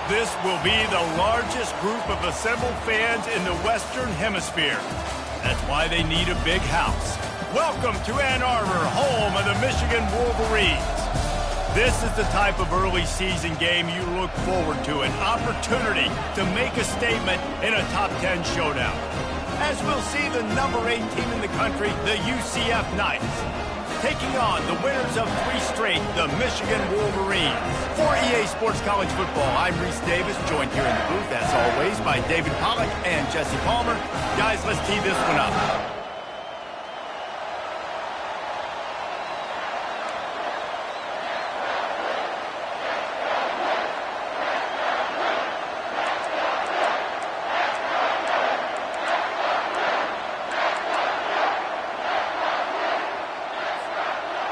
This will be the largest group of assembled fans in the Western Hemisphere. That's why they need a big house. Welcome to Ann Arbor, home of the Michigan Wolverines. This is the type of early season game you look forward to, an opportunity to make a statement in a top 10 showdown. As we'll see the number 8 team in the country, the UCF Knights, taking on the winners of 3 straight, the Michigan Wolverines. For EA Sports College Football, I'm Reese Davis, joined here in the booth, as always, by David Pollack and Jesse Palmer. Guys, let's tee this one up.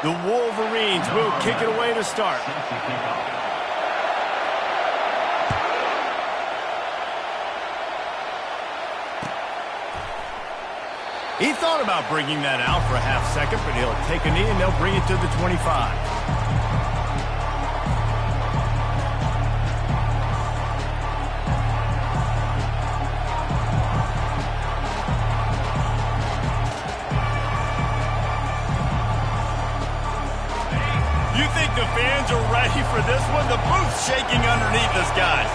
The Wolverines will kick it away to start. He thought about bringing that out for a half second, but he'll take a knee and they'll bring it to the 25. The fans are ready for this one. The booth's shaking underneath us, guys.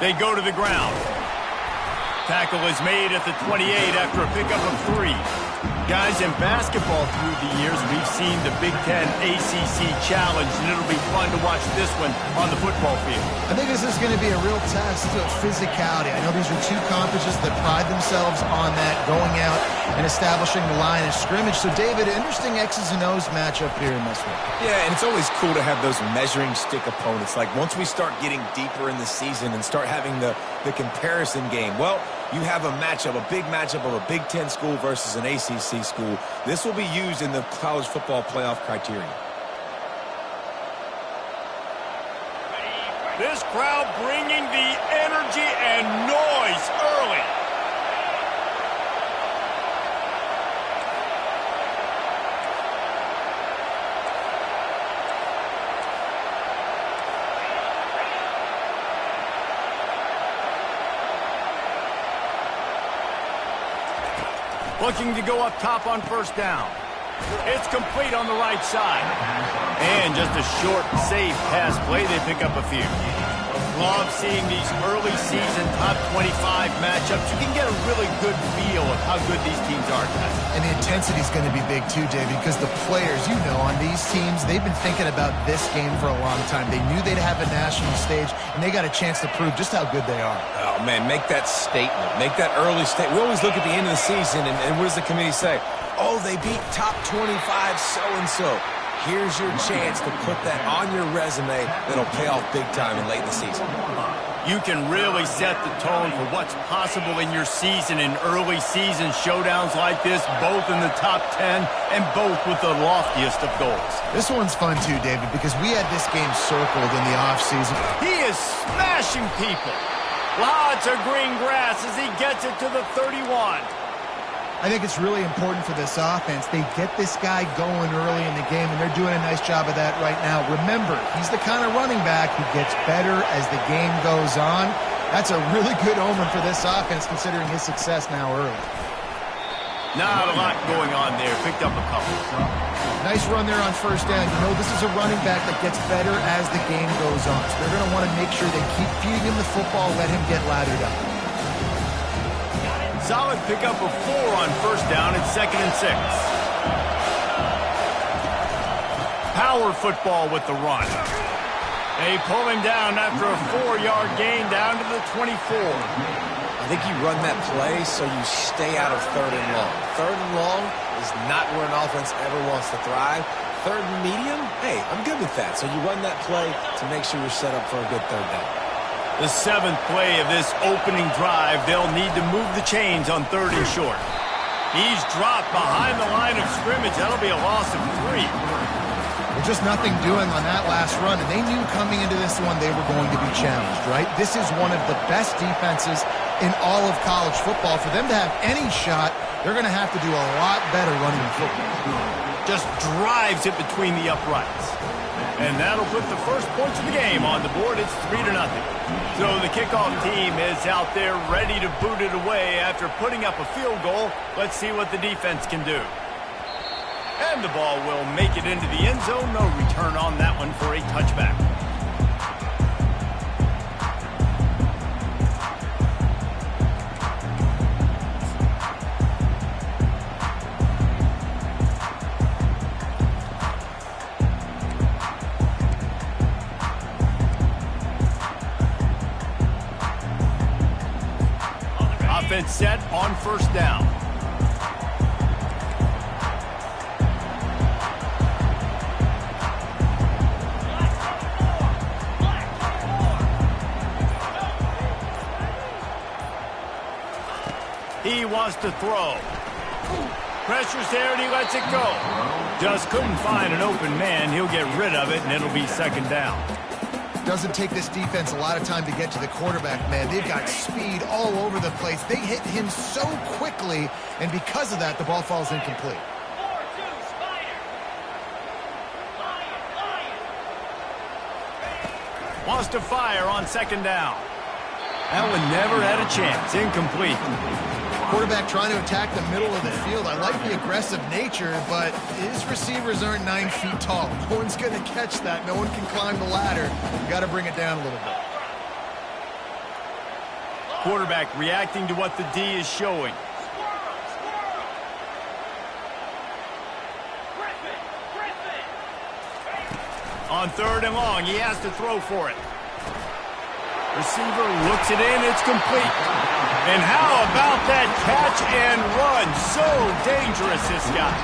They go to the ground. Tackle is made at the 28 after a pickup of 3. Guys, in basketball through the years, we've seen the Big Ten ACC Challenge, and it'll be fun to watch this one on the football field. I think this is going to be a real test of physicality. I know these are 2 conferences that pride themselves on that, going out and establishing the line of scrimmage. So, David, interesting X's and O's matchup here in this one. Yeah, and it's always cool to have those measuring stick opponents. Like, once we start getting deeper in the season and start having the comparison game, well, you have a matchup, a big matchup of a Big Ten school versus an ACC school. This will be used in the college football playoff criteria. This crowd bringing the energy and noise early. Looking to go up top on first down. It's complete on the right side. And just a short, safe pass play. They pick up a few. Love seeing these early season top 25 matchups. You can get a really good feel of how good these teams are, guys. And the intensity is going to be big too, David, because the players, you know, on these teams, they've been thinking about this game for a long time. They knew they'd have a national stage, and they got a chance to prove just how good they are. Oh, man, make that statement. Make that early statement. We always look at the end of the season, and what does the committee say? Oh, they beat top 25 so-and-so. Here's your chance to put that on your resume that'll pay off big time and late in the season. You can really set the tone for what's possible in your season in early season showdowns like this, both in the top 10 and both with the loftiest of goals. This one's fun too, David, because we had this game circled in the offseason. He is smashing people. Lots of green grass as he gets it to the 31. I think it's really important for this offense. They get this guy going early in the game, and they're doing a nice job of that right now. Remember, he's the kind of running back who gets better as the game goes on. That's a really good omen for this offense, considering his success now early. Not a lot going on there. Picked up a couple. Nice run there on first down. You know, this is a running back that gets better as the game goes on. So they're going to want to make sure they keep feeding him the football, let him get lathered up. Solid pickup of 4 on first down at 2nd and 6. Power football with the run. They pull him down after a 4-yard gain down to the 24. I think you run that play so you stay out of 3rd and long. 3rd and long is not where an offense ever wants to thrive. 3rd and medium, hey, I'm good with that. So you run that play to make sure you're set up for a good 3rd down. The 7th play of this opening drive, they'll need to move the chains on 3rd and short. He's dropped behind the line of scrimmage. That'll be a loss of 3. Well, just nothing doing on that last run, and they knew coming into this one they were going to be challenged, right? This is one of the best defenses in all of college football. For them to have any shot, they're going to have to do a lot better running the football. Just drives it between the uprights. And that'll put the first points of the game on the board. It's 3-0. So the kickoff team is out there ready to boot it away after putting up a field goal. Let's see what the defense can do. And the ball will make it into the end zone. No return on that one for a touchback. Offense set on first down. He wants to throw. Pressure's there and he lets it go. Just couldn't find an open man. He'll get rid of it and it'll be second down. Doesn't take this defense a lot of time to get to the quarterback, man. They've got speed all over the place. They hit him so quickly, and because of that, the ball falls incomplete. Wants to fire on second down. That one never had a chance. Incomplete. Quarterback trying to attack the middle of the field. I like the aggressive nature, but his receivers aren't 9 feet tall. No one's going to catch that. No one can climb the ladder. You got to bring it down a little bit. Quarterback reacting to what the D is showing. On third and long, he has to throw for it. Receiver looks it in, it's complete. And how about that catch and run? So dangerous, this guy.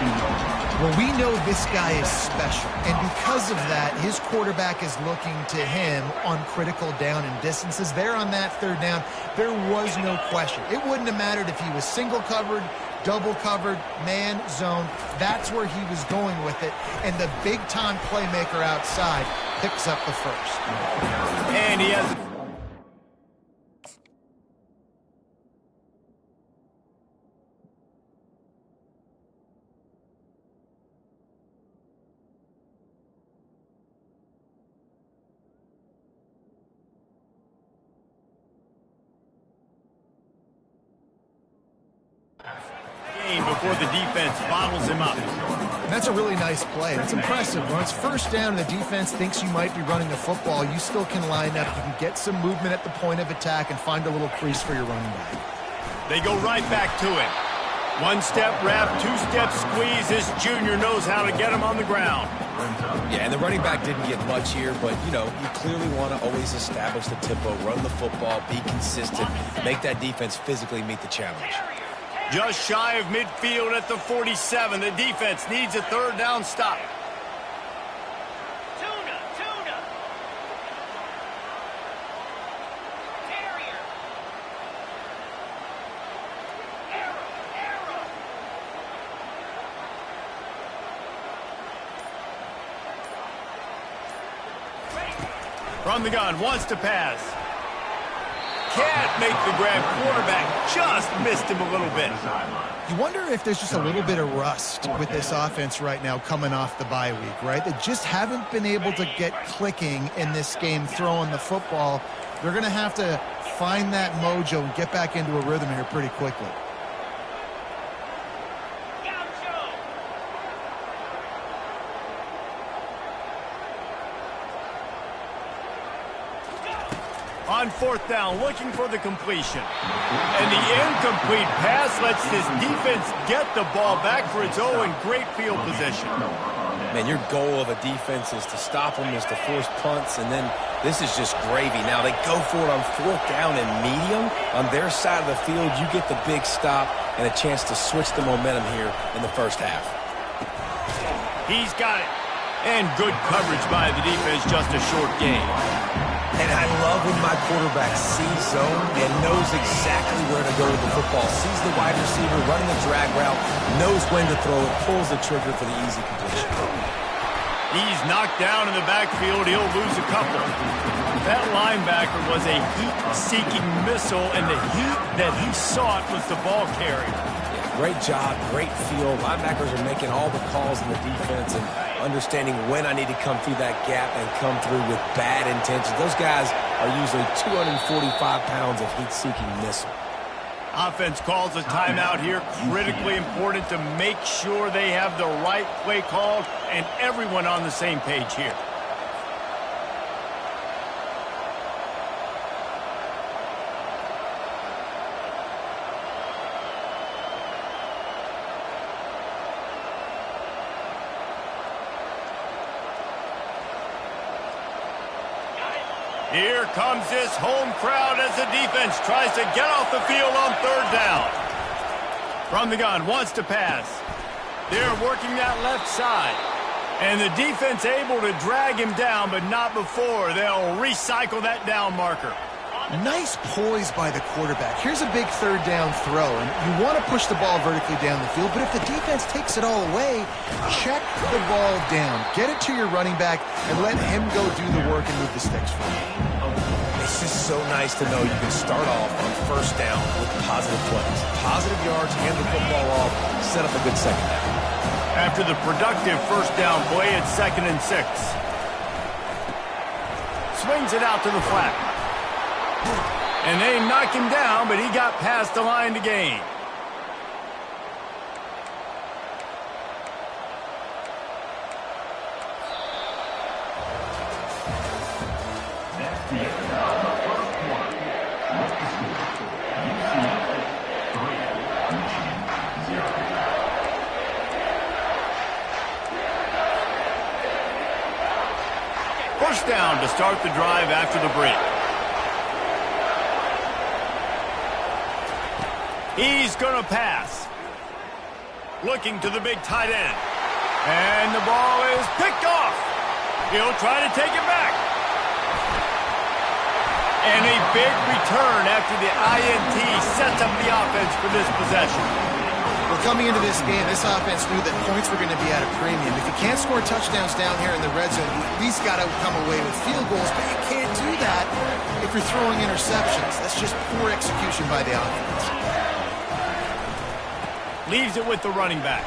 Well, we know this guy is special, and because of that, his quarterback is looking to him on critical down and distances. There on that third down, there was no question. It wouldn't have mattered if he was single covered, double covered, man, zone. That's where he was going with it, and the big-time playmaker outside picks up the first. And he has... before the defense bottles him up. That's a really nice play. It's impressive. When it's first down and the defense thinks you might be running the football, you still can line up. You can get some movement at the point of attack and find a little crease for your running back. They go right back to it. One-step wrap, two-step squeeze. This junior knows how to get him on the ground. Yeah, and the running back didn't get much here, but, you know, you clearly want to always establish the tempo, run the football, be consistent, make that defense physically meet the challenge. Just shy of midfield at the 47. The defense needs a third down stop. From the gun, wants to pass. Can't make the grab. Quarterback just missed him a little bit. You wonder if there's just a little bit of rust with this offense right now coming off the bye week, right? They just haven't been able to get clicking in this game throwing the football. They're going to have to find that mojo and get back into a rhythm here pretty quickly. On fourth down, looking for the completion. And the incomplete pass lets this defense get the ball back for its own great field position. Man, your goal of a defense is to stop them, is to force punts, and then this is just gravy. Now they go for it on fourth down and medium. On their side of the field, you get the big stop and a chance to switch the momentum here in the first half. He's got it. And good coverage by the defense, just a short gain. And I love when my quarterback sees zone and knows exactly where to go with the football. Sees the wide receiver running the drag route, knows when to throw it, pulls the trigger for the easy completion. He's knocked down in the backfield. He'll lose a couple. That linebacker was a heat-seeking missile, and the heat that he sought was the ball carrier. Great job, great feel. Linebackers are making all the calls in the defense and understanding when I need to come through that gap and come through with bad intentions. Those guys are usually 245 pounds of heat-seeking missile. Offense calls a timeout here. Critically important to make sure they have the right play called and everyone on the same page here. Here comes this home crowd as the defense tries to get off the field on third down. From the gun, wants to pass. They're working that left side. And the defense able to drag him down, but not before. They'll recycle that down marker. Nice poise by the quarterback. Here's a big third down throw, and you want to push the ball vertically down the field, but if the defense takes it all away, check the ball down. Get it to your running back and let him go do the work and move the sticks for you. It's just so nice to know you can start off on first down with positive plays. Positive yards, hand the football off, set up a good second down. After the productive first down play, it's 2nd and 6. Swings it out to the flat. And they knock him down, but he got past the line to gain. First down to start the drive after the break. He's going to pass. Looking to the big tight end. And the ball is picked off. He'll try to take it back. And a big return after the INT sets up the offense for this possession. Well, coming into this game, this offense knew that points were going to be at a premium. If you can't score touchdowns down here in the red zone, you at least got to come away with field goals, but you can't do that if you're throwing interceptions. That's just poor execution by the offense. Leaves it with the running back.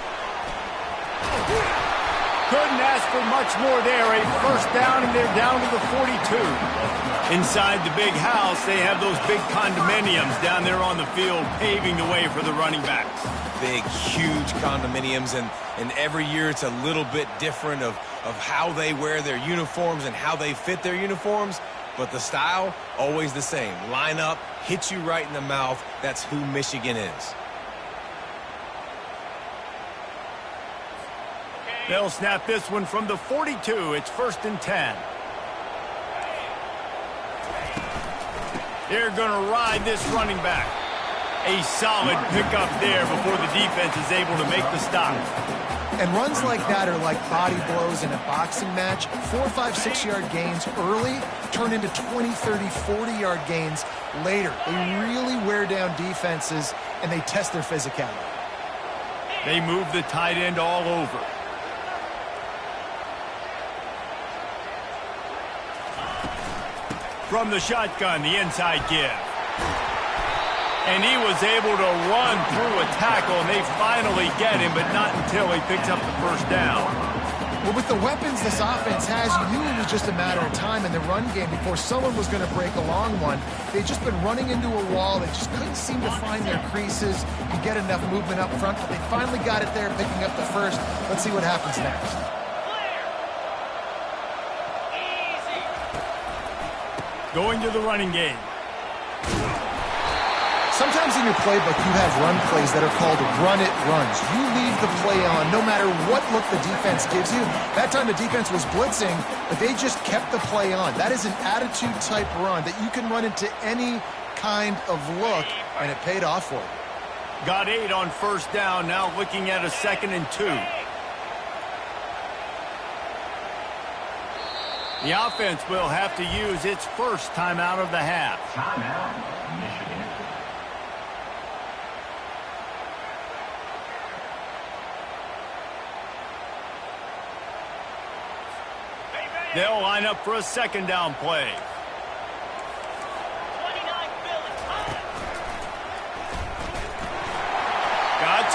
Couldn't ask for much more there. A first down, and they're down to the 42. Inside the big house, they have those big condominiums down there on the field, paving the way for the running backs. Big, huge condominiums, and every year it's a little bit different of how they wear their uniforms and how they fit their uniforms, but the style, always the same. Line up, hit you right in the mouth. That's who Michigan is. They'll snap this one from the 42. It's 1st and 10. They're going to ride this running back. A solid pickup there before the defense is able to make the stop. And runs like that are like body blows in a boxing match. 4, 5, 6-yard gains early turn into 20, 30, 40-yard gains later. They really wear down defenses, and they test their physicality. They move the tight end all over. From the shotgun, the inside give. And he was able to run through a tackle, and they finally get him, but not until he picks up the first down. Well, with the weapons this offense has, you knew it was just a matter of time in the run game before someone was going to break a long one. They've just been running into a wall. They just couldn't seem to find their creases and get enough movement up front, but they finally got it there, picking up the first. Let's see what happens next. Going to the running game. Sometimes in your playbook, you have run plays that are called run-it runs. You leave the play on no matter what look the defense gives you. That time the defense was blitzing, but they just kept the play on. That is an attitude-type run that you can run into any kind of look, and it paid off for you. Got 8 on first down, now looking at a 2nd and 2. The offense will have to use its first timeout of the half. Timeout, Michigan. They'll line up for a 2nd down play.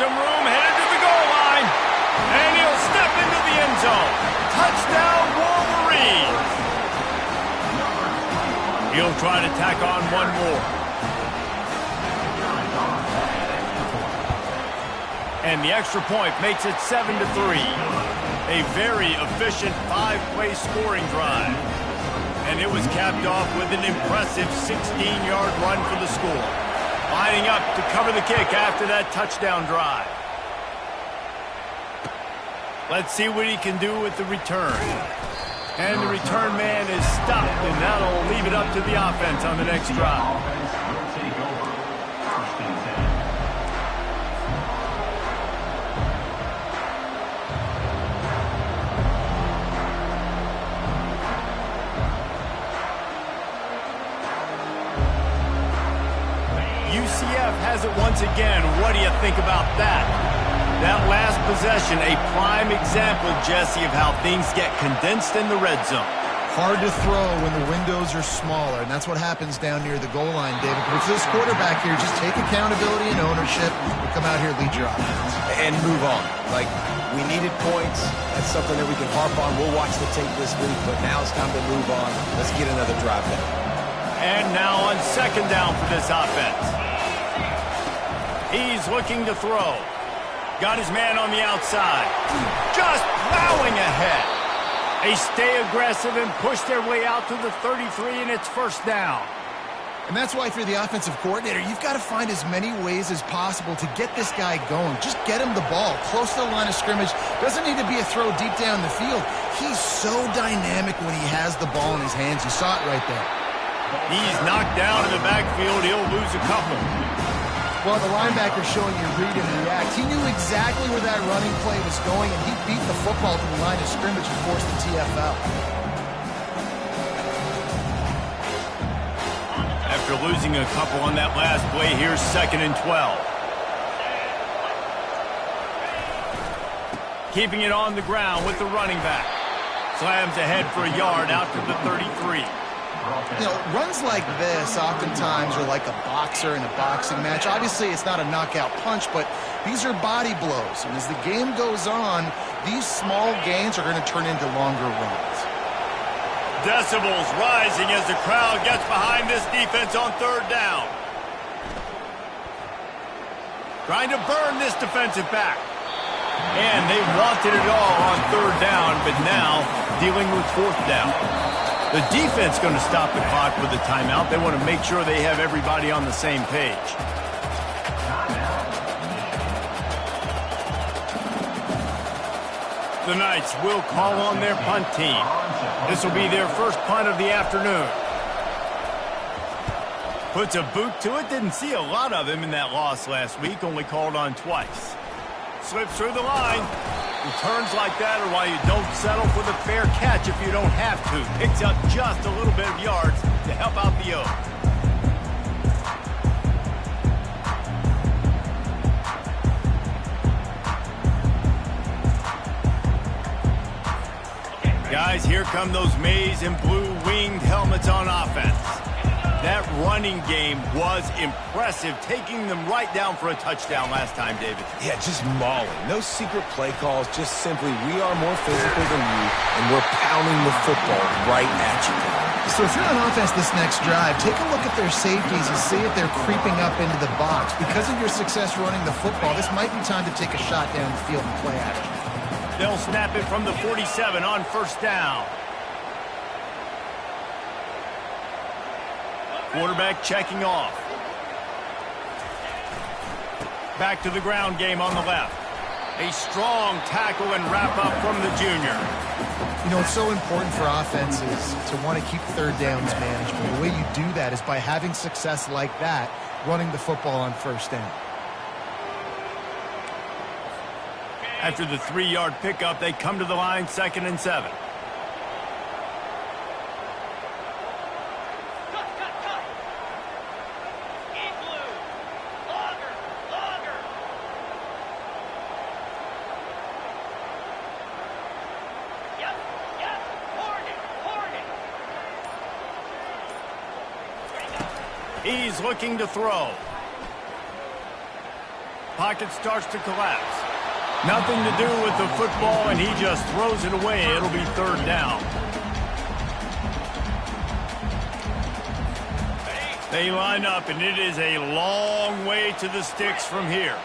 some room, headed to the goal line. And he'll step into the end zone. Touchdown, Wolverines. He'll try to tack on one more. And the extra point makes it 7-3. A very efficient 5-play scoring drive. And it was capped off with an impressive 16-yard run for the score. Lining up to cover the kick after that touchdown drive. Let's see what he can do with the return. And the return man is stopped, and that'll leave it up to the offense on the next drive. UCF has it once again. What do you think about that? That last possession, a prime example, Jesse, of how things get condensed in the red zone. Hard to throw when the windows are smaller, and that's what happens down near the goal line, David. But for this quarterback here, just take accountability and ownership and come out here and lead your offense. And move on. Like, we needed points. That's something that we can harp on. We'll watch the tape this week, but now it's time to move on. Let's get another drive down. And now on second down for this offense. He's looking to throw. Got his man on the outside. Just plowing ahead. They stay aggressive and push their way out to the 33, and it's first down. And that's why, if you're the offensive coordinator, you've got to find as many ways as possible to get this guy going. Just get him the ball close to the line of scrimmage. Doesn't need to be a throw deep down the field. He's so dynamic when he has the ball in his hands. You saw it right there. He's knocked down in the backfield. He'll lose a couple. Well, the linebacker's showing you read and react. He knew exactly where that running play was going, and he beat the football to the line of scrimmage and forced the TFL. After losing a couple on that last play, here's 2nd and 12. Keeping it on the ground with the running back. Slams ahead for a yard out to the 33. You know, runs like this oftentimes are like a boxer in a boxing match. Obviously, it's not a knockout punch, but these are body blows. And as the game goes on, these small gains are going to turn into longer runs. Decibels rising as the crowd gets behind this defense on third down. Trying to burn this defensive back. And they wanted it all on third down, but now dealing with fourth down. The defense going to stop the clock with a timeout. They want to make sure they have everybody on the same page. The Knights will call on their punt team. This will be their first punt of the afternoon. Puts a boot to it. Didn't see a lot of him in that loss last week. Only called on twice. Slips through the line. Returns like that are why you don't settle for the fair catch if you don't have to. Picks up just a little bit of yards to help out the O. Guys, here come those maize and blue winged helmets on offense. That running game was impressive, taking them right down for a touchdown last time, David. Yeah, just mauling. No secret play calls, just simply we are more physical than you, and we're pounding the football right at you. So if you're on offense this next drive, take a look at their safeties and see if they're creeping up into the box. Because of your success running the football, this might be time to take a shot down the field and play action. They'll snap it from the 47 on first down. Quarterback checking off. Back to the ground game on the left. A strong tackle and wrap up from the junior. You know, it's so important for offenses to want to keep third downs managed. But the way you do that is by having success like that, running the football on first down. After the 3-yard pickup, they come to the line 2nd and 7. He's looking to throw. pocket starts to collapse. Nothing to do with the football, and he just throws it away. It'll be third down. They line up, and it is a long way to the sticks from here.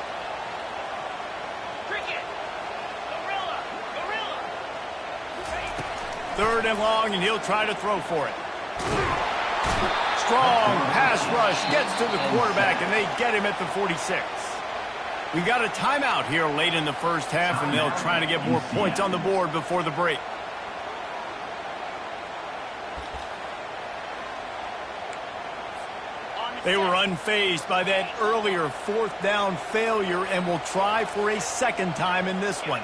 Third and long, and he'll try to throw for it. Strong pass rush gets to the quarterback, and they get him at the 46. We got a timeout here late in the first half, and they'll try to get more points on the board before the break. They were unfazed by that earlier fourth down failure and will try for a second time in this one.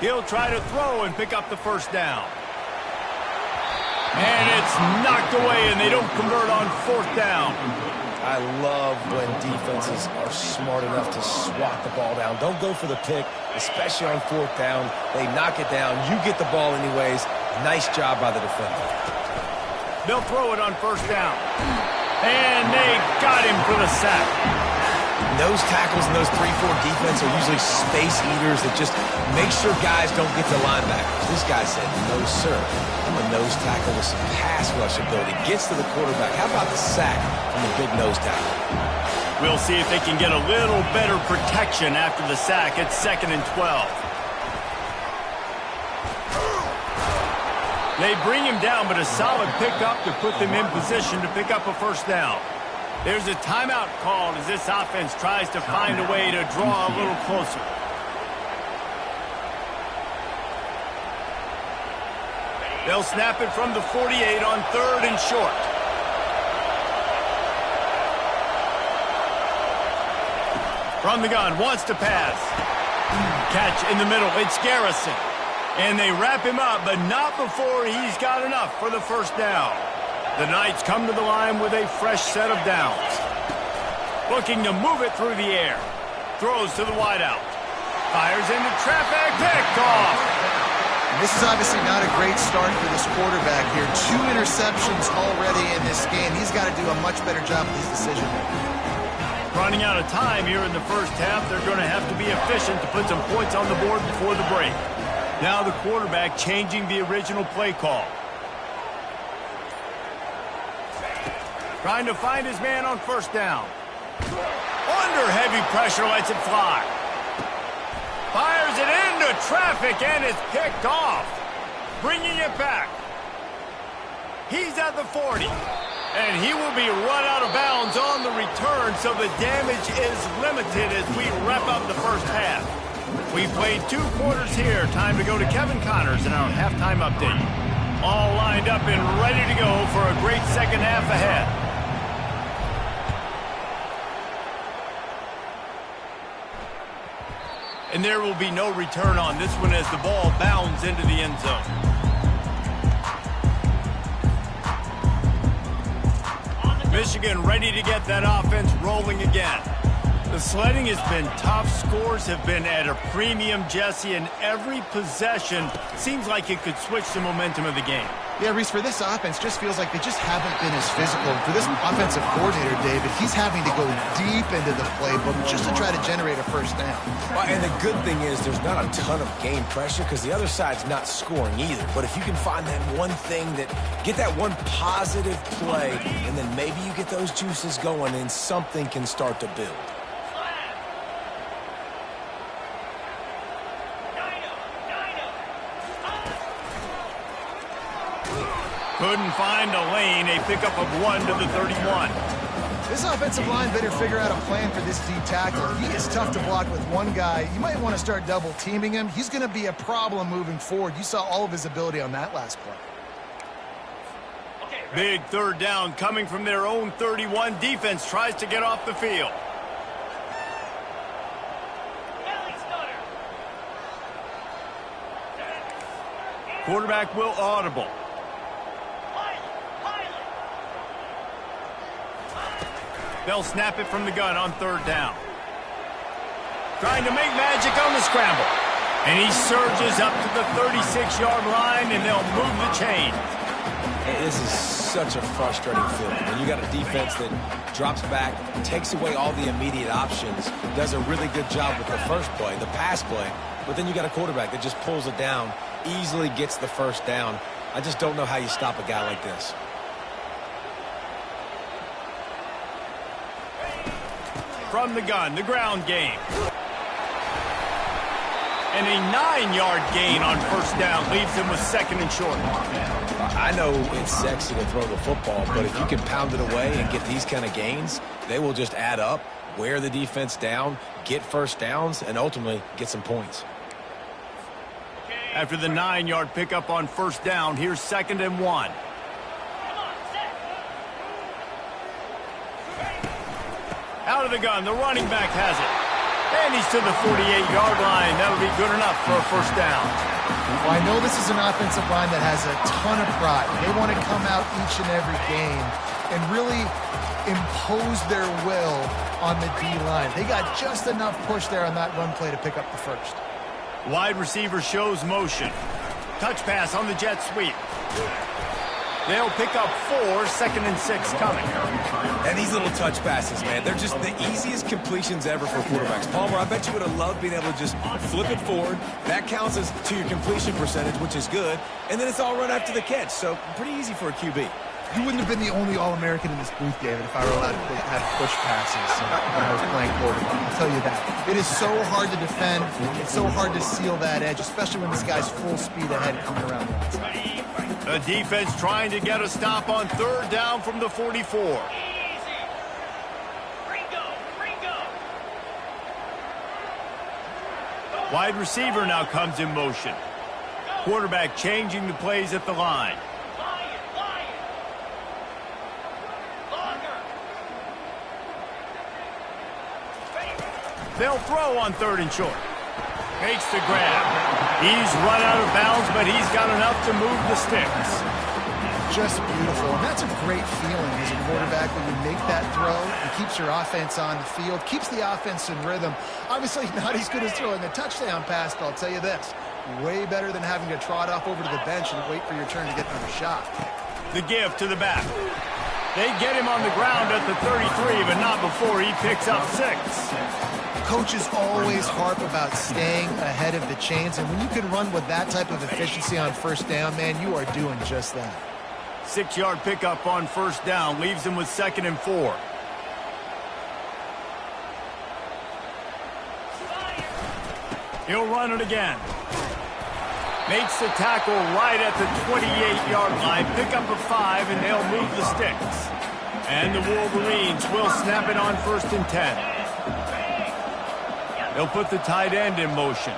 He'll try to throw and pick up the first down. And it's knocked away, and they don't convert on fourth down. I love when defenses are smart enough to swat the ball down. Don't go for the pick, especially on fourth down. They knock it down. You get the ball anyways. Nice job by the defender. They'll throw it on first down. And they got him for the sack. Those tackles in those 3-4 defense are usually space eaters that just make sure guys don't get to linebackers. This guy said, no, sir. I'm a nose tackle with some pass rush ability. Gets to the quarterback. How about the sack from the big nose tackle? We'll see if they can get a little better protection after the sack. It's 2nd and 12. They bring him down, but a solid pickup to put them in position to pick up a first down. There's a timeout called as this offense tries to find a way to draw a little closer. They'll snap it from the 48 on 3rd and short. From the gun, wants to pass. Catch in the middle, it's Garrison. And they wrap him up, but not before he's got enough for the first down. The Knights come to the line with a fresh set of downs. Looking to move it through the air. Throws to the wideout. Fires into traffic, picked off. This is obviously not a great start for this quarterback here. 2 interceptions already in this game. He's got to do a much better job with his decision-making. Running out of time here in the first half, they're going to have to be efficient to put some points on the board before the break. Now the quarterback changing the original play call. Trying to find his man on first down. Under heavy pressure, lets it fly. Fires it into traffic, and it's picked off. Bringing it back. He's at the 40. And he will be run out of bounds on the return, so the damage is limited as we wrap up the first half. We played 2 quarters here. Time to go to Kevin Connors in our halftime update. All lined up and ready to go for a great second half ahead. And there will be no return on this one as the ball bounds into the end zone. Michigan ready to get that offense rolling again. The sledding has been tough. Scores have been at a premium, Jesse, and every possession seems like it could switch the momentum of the game. Yeah, Reese, for this offense, just feels like they just haven't been as physical. For this offensive coordinator, David, he's having to go deep into the playbook just to try to generate a first down. Well, and the good thing is there's not a ton of game pressure because the other side's not scoring either. But if you can find that one thing get that one positive play, and then maybe you get those juices going and something can start to build. Couldn't find a lane. A pickup of 1 to the 31. This offensive line better figure out a plan for this D tackle. He is tough to block with one guy. You might want to start double teaming him. He's going to be a problem moving forward. You saw all of his ability on that last play. Big third down coming from their own 31. Defense tries to get off the field. Quarterback will audible. They'll snap it from the gun on third down. Trying to make magic on the scramble. And he surges up to the 36-yard line, and they'll move the chain. This is such a frustrating feeling. When you got a defense that drops back, takes away all the immediate options, does a really good job with the first play, the pass play, but then you got a quarterback that just pulls it down, easily gets the first down. I just don't know how you stop a guy like this. From the gun, the ground game. And a 9-yard gain on first down leaves him with second and short. I know it's sexy to throw the football, but if you can pound it away and get these kind of gains, they will just add up, wear the defense down, get first downs, and ultimately get some points. After the 9-yard pickup on first down, here's second and 1. Out of the gun, the running back has it. And he's to the 48-yard line. That'll be good enough for a first down. Well, I know this is an offensive line that has a ton of pride. They want to come out each and every game and really impose their will on the D-line. They got just enough push there on that run play to pick up the first. Wide receiver shows motion. Touch pass on the jet sweep. They'll pick up 4, second and 6 coming. And these little touch passes, man, they're just the easiest completions ever for quarterbacks. Palmer, I bet you would have loved being able to just flip it forward. That counts as to your completion percentage, which is good. And then it's all run after the catch, so pretty easy for a QB. You wouldn't have been the only All-American in this booth, David, if I were allowed to have push passes when I was playing quarterback. I'll tell you that. It is so hard to defend. It's so hard to seal that edge, especially when this guy's full speed ahead coming around the outside. The defense trying to get a stop on third down from the 44. Wide receiver now comes in motion. Quarterback changing the plays at the line. They'll throw on third and short. Makes the grab. He's run out of bounds, but he's got enough to move the sticks. Just beautiful. And that's a great feeling as a quarterback when you make that throw. It keeps your offense on the field, keeps the offense in rhythm. Obviously not as good as throwing a touchdown pass, but I'll tell you this. Way better than having to trot off over to the bench and wait for your turn to get another shot. The give to the back. They get him on the ground at the 33, but not before he picks up 6. Coaches always harp about staying ahead of the chains, and when you can run with that type of efficiency on first down, man, you are doing just that. 6-yard pickup on first down leaves him with second and 4. He'll run it again. Makes the tackle right at the 28-yard line. Pick up a 5, and they'll move the sticks. And the Wolverines will snap it on first and 10. They'll put the tight end in motion.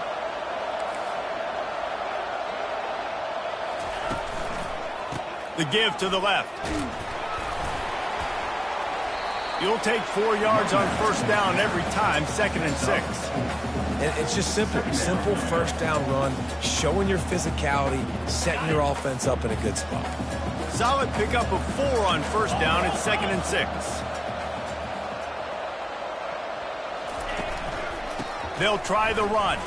The give to the left. You'll take 4 yards on first down every time, second and 6. It's just simple. Simple first down run, showing your physicality, setting your offense up in a good spot. Solid pickup of 4 on first down. It's second and 6. They'll try the run.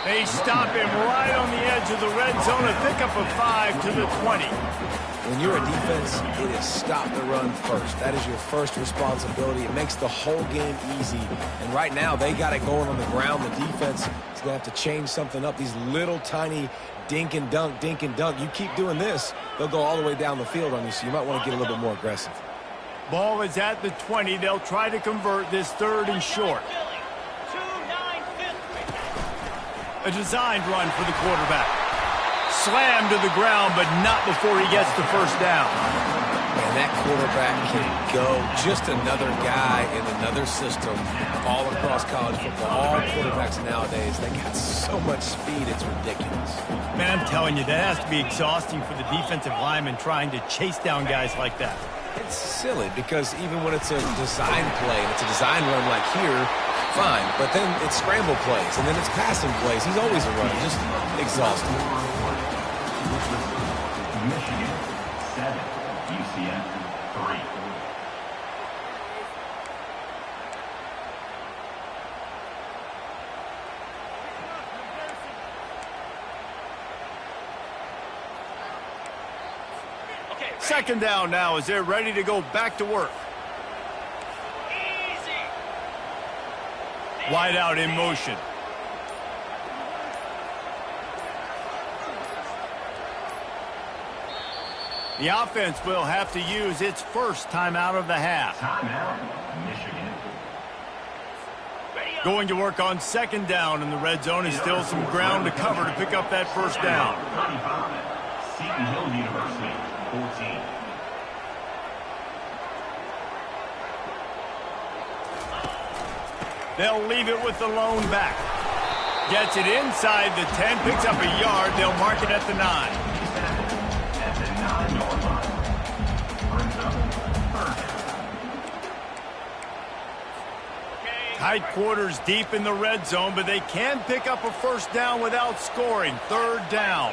They stop him right on the edge of the red zone. A pickup of 5 to the 20. When you're a defense, it is stop the run first. That is your first responsibility. It makes the whole game easy. And right now, they got it going on the ground. The defense is going to have to change something up. These little tiny dink and dunk, dink and dunk. You keep doing this, they'll go all the way down the field on you, so you might want to get a little bit more aggressive. Ball is at the 20. They'll try to convert this third and short. A designed run for the quarterback. Slammed to the ground, but not before he gets the first down. And that quarterback can go. Just another guy in another system all across college football. All quarterbacks nowadays, they got so much speed, it's ridiculous. Man, I'm telling you, that has to be exhausting for the defensive lineman trying to chase down guys like that. It's silly because even when it's a design play and it's a design run like here, fine, but then it's scramble plays, and then it's passing plays. He's always a runner, just exhausting. Michigan 7, UCF 3. Second down now as they're ready to go back to work. Wide out in motion. The offense will have to use its first timeout of the half. Timeout, Michigan. Going to work on second down in the red zone, and still some ground to cover to pick up that first down. 35, Seton Hill University, 14. They'll leave it with the lone back. Gets it inside the 10, picks up a yard. They'll mark it at the 9. At the 9-yard line. Brings up third down. Tight quarters deep in the red zone, but they can pick up a first down without scoring. Third down.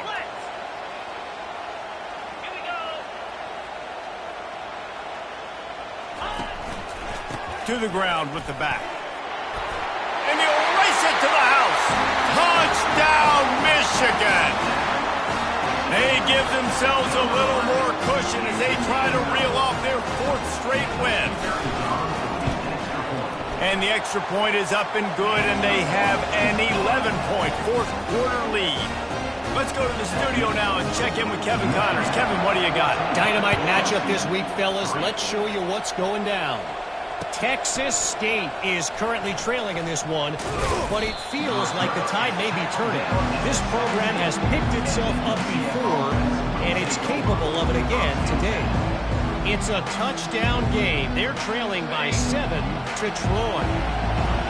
To the ground with the back. And he'll race it to the house. Touchdown, Michigan. They give themselves a little more cushion as they try to reel off their fourth straight win. And the extra point is up and good, and they have an 11-point fourth quarter lead. Let's go to the studio now and check in with Kevin Connors. Kevin, what do you got? Dynamite matchup this week, fellas. Let's show you what's going down. Texas State is currently trailing in this one, but it feels like the tide may be turning. This program has picked itself up before, and it's capable of it again today. It's a touchdown game. They're trailing by 7 to Troy.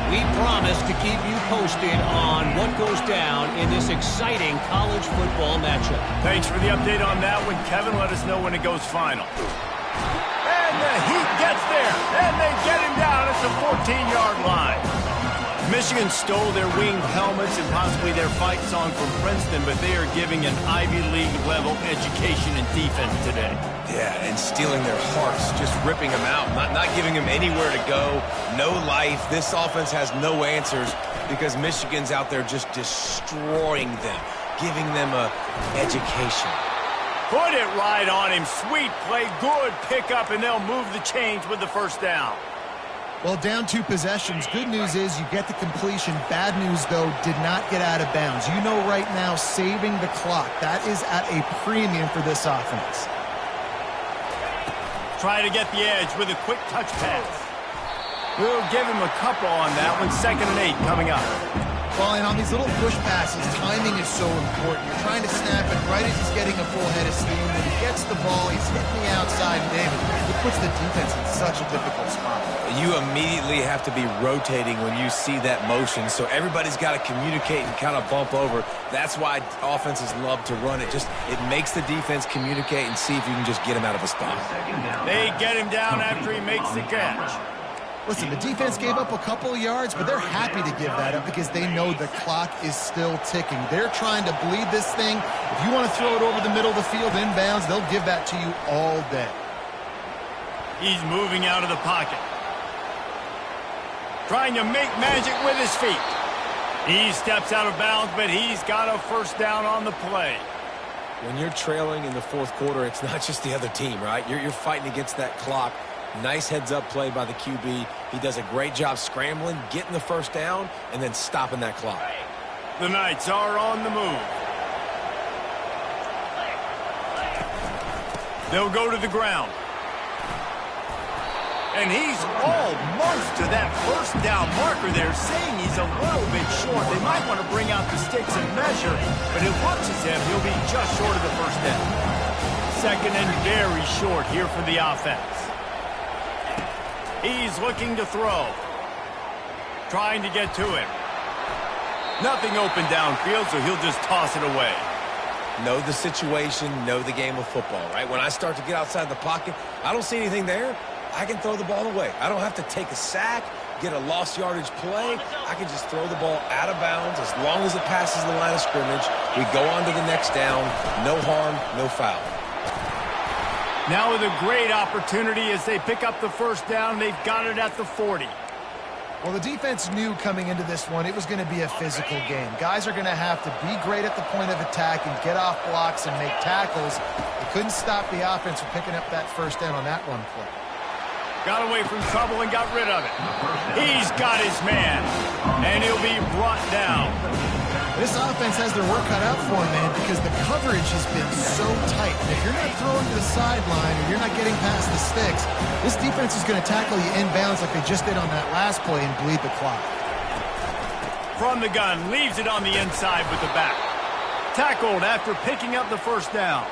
We promise to keep you posted on what goes down in this exciting college football matchup. Thanks for the update on that one, Kevin. Let us know when it goes final. And the Heat gets there, and they get him down at the 14-yard line. Michigan stole their winged helmets and possibly their fight song from Princeton, but they are giving an Ivy League-level education and defense today. Yeah, and stealing their hearts, just ripping them out, not giving them anywhere to go, no life. This offense has no answers because Michigan's out there just destroying them, giving them a education. Put it right on him. Sweet play, good pickup, and they'll move the chains with the first down. Well, down 2 possessions. Good news is you get the completion. Bad news, though, did not get out of bounds. You know right now, saving the clock. That is at a premium for this offense. Try to get the edge with a quick touch pass. We'll give him a couple on that one. 2nd and 8 coming up. Well, and on these little push passes, timing is so important. You're trying to snap it right as he's getting a full head of steam. When he gets the ball, he's hitting the outside. David, it puts the defense in such a difficult spot. You immediately have to be rotating when you see that motion, so everybody's got to communicate and kind of bump over. That's why offenses love to run it. It makes the defense communicate and see if you can just get him out of a spot. They get him down after he makes the catch. Listen, the defense gave up a couple of yards, but they're happy to give that up because they know the clock is still ticking. They're trying to bleed this thing. If you want to throw it over the middle of the field inbounds, they'll give that to you all day. He's moving out of the pocket. Trying to make magic with his feet. He steps out of bounds, but he's got a first down on the play. When you're trailing in the fourth quarter, it's not just the other team, right? You're fighting against that clock. Nice heads-up play by the QB. He does a great job scrambling, getting the first down, and then stopping that clock. The Knights are on the move. They'll go to the ground. And he's almost to that first down marker there, saying he's a little bit short. They might want to bring out the sticks and measure, but it looks as if he'll be just short of the first down. 2nd and very short here for the offense. He's looking to throw. Trying to get to him. Nothing open downfield, so he'll just toss it away. Know the situation, know the game of football, right? When I start to get outside the pocket, I don't see anything there. I can throw the ball away. I don't have to take a sack, get a lost yardage play. I can just throw the ball out of bounds as long as it passes the line of scrimmage. We go on to the next down. No harm, no foul. Now with a great opportunity as they pick up the first down. They've got it at the 40. Well, the defense knew coming into this one it was going to be a physical game. Guys are going to have to be great at the point of attack and get off blocks and make tackles. They couldn't stop the offense from picking up that first down on that run play. Got away from trouble and got rid of it. He's got his man, and he'll be brought down. This offense has their work cut out for them, man, because the coverage has been so tight. And if you're not throwing to the sideline or you're not getting past the sticks, this defense is going to tackle you inbounds like they just did on that last play and bleed the clock. From the gun, leaves it on the inside with the back. Tackled after picking up the first down.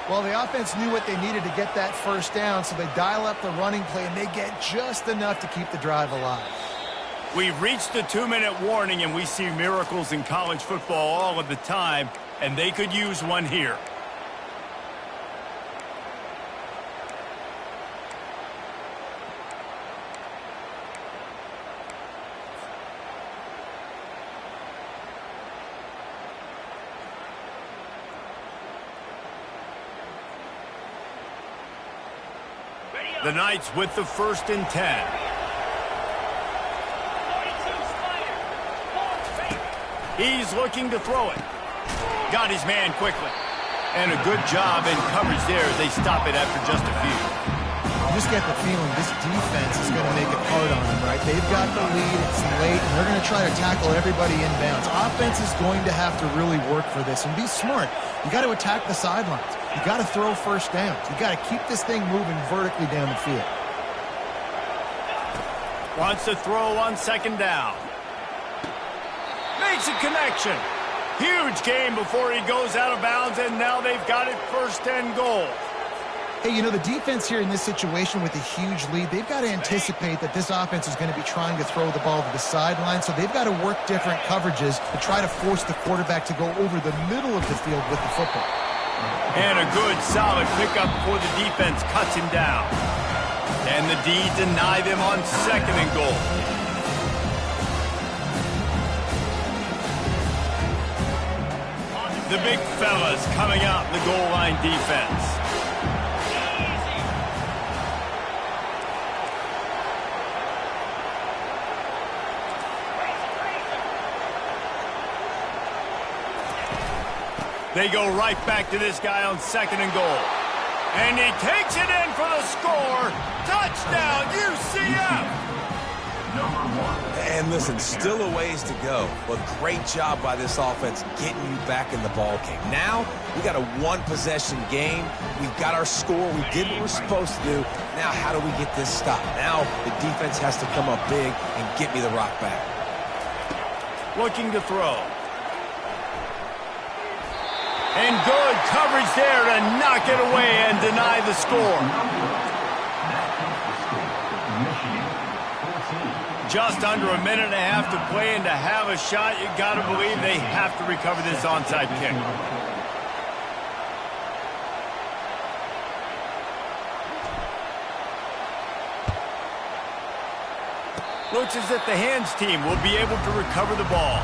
Well, the offense knew what they needed to get that first down, so they dial up the running play, and they get just enough to keep the drive alive. We've reached the 2-minute warning, and we see miracles in college football all of the time, and they could use one here. The Knights with the 1st and 10. He's looking to throw it. Got his man quickly. And a good job in coverage there. They stop it after just a few. You just get the feeling this defense is going to make it hard on them, right? They've got the lead, it's late, and they're going to try to tackle everybody inbounds. Offense is going to have to really work for this and be smart. You got to attack the sidelines. You got to throw first downs. You got to keep this thing moving vertically down the field. Wants to throw on 2nd down. Makes a connection. Huge game before he goes out of bounds, and now they've got it 1st and goal. Hey, you know, the defense here in this situation with a huge lead, they've got to anticipate that this offense is going to be trying to throw the ball to the sideline, so they've got to work different coverages to try to force the quarterback to go over the middle of the field with the football. And a good, solid pickup before the defense cuts him down. And the D deny them on 2nd and goal. The big fellas coming out in the goal line defense. They go right back to this guy on 2nd and goal. And he takes it in for the score. Touchdown, UCF! And listen, still a ways to go, but great job by this offense getting you back in the ball game. Now, we got a 1-possession game. We've got our score. We did what we're supposed to do. Now, how do we get this stopped? Now, the defense has to come up big and get me the rock back. Looking to throw. And good coverage there to knock it away and deny the score. Just under a minute and a half to play, and to have a shot, you got to believe they have to recover this onside kick. Looks as if the hands team will be able to recover the ball.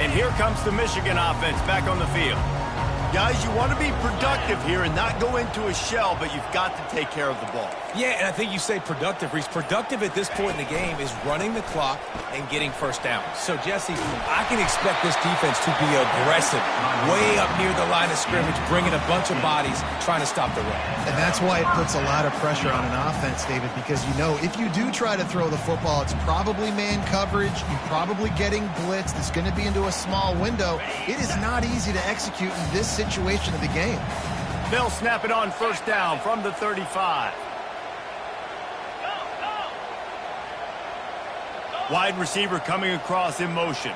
And here comes the Michigan offense back on the field. Guys, you want to be productive here and not go into a shell, but you've got to take care of the ball. Yeah, and I think you say productive, Reese. Productive at this point in the game is running the clock and getting first down. So, Jesse, I can expect this defense to be aggressive, way up near the line of scrimmage, bringing a bunch of bodies, trying to stop the run. And that's why it puts a lot of pressure on an offense, David, because you know if you do try to throw the football, it's probably man coverage. You're probably getting blitzed. It's going to be into a small window. It is not easy to execute in this situation of the game. They'll snap it on 1st down from the 35. Wide receiver coming across in motion.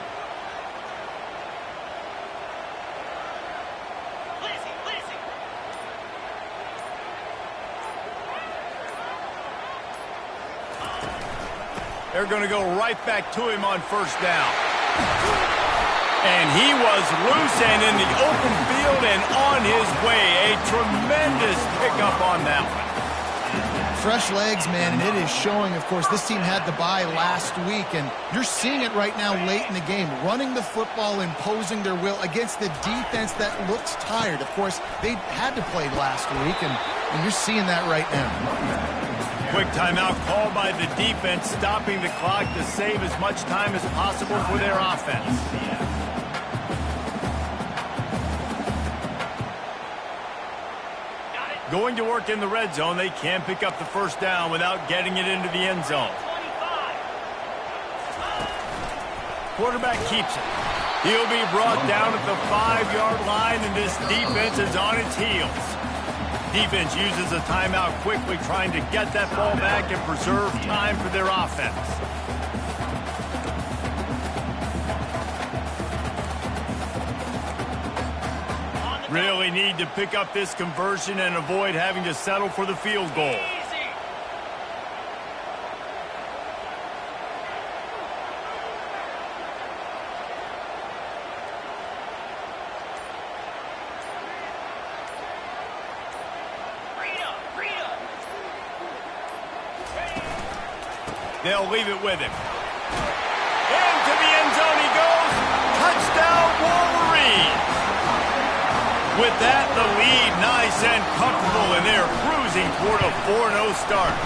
They're going to go right back to him on 1st down. And he was loose and in the open field and on his way. A tremendous pickup on that one. Fresh legs, man, and it is showing. Of course, this team had the bye last week, and you're seeing it right now late in the game, running the football, imposing their will against the defense that looks tired. Of course, they had to play last week, and you're seeing that right now. Quick timeout called by the defense, stopping the clock to save as much time as possible for their offense. Going to work in the red zone, they can't pick up the first down without getting it into the end zone. Quarterback keeps it. He'll be brought down at the 5-yard line, and this defense is on its heels. Defense uses a timeout quickly, trying to get that ball back and preserve time for their offense. Really need to pick up this conversion and avoid having to settle for the field goal. They'll leave it with him. Into the end zone he goes. Touchdown, Wolverines. With that, the lead nice and comfortable, and they're cruising toward a 4-0 start.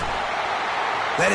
That is